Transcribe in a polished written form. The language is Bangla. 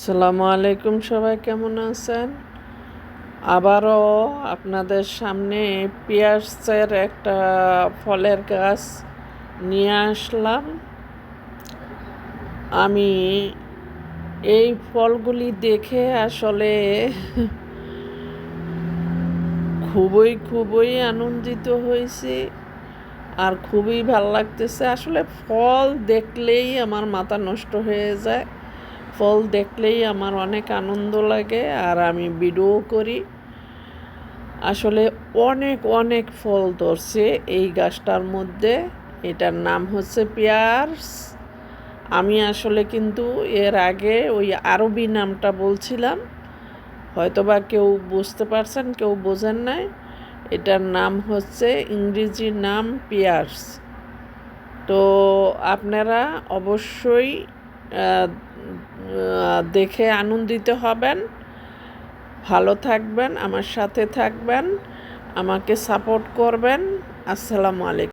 আসসালামু আলাইকুম, সবাই কেমন আছেন? আবারও আপনাদের সামনে পিয়ার্সের একটা ফলের গাছ নিয়ে আসলাম। আমি এই ফলগুলি দেখে আসলে খুবই আনন্দিত হয়েছি আর খুবই ভালো লাগতেছে। আসলে ফল দেখলেই আমার মাথা নষ্ট হয়ে যায়। ফল দেখলেই আমার অনেক আনন্দ লাগে আর আমি ভিডিও করি। আসলে অনেক ফল ধরছে এই গাছটার মধ্যে। এটার নাম হচ্ছে পিয়ার্স। আমি আসলে কিন্তু এর আগে ওই আরবি নামটা বলছিলাম, হয়তোবা কেউ বুঝতে পারছেন, কেউ বোঝেন নাই। এটার নাম হচ্ছে, ইংরেজি নাম পিয়ার্স। তো আপনারা অবশ্যই দেখে আনন্দিত হবেন, ভালো থাকবেন, আমার সাথে থাকবেন, আমাকে সাপোর্ট করবেন। আসসালামু আলাইকুম।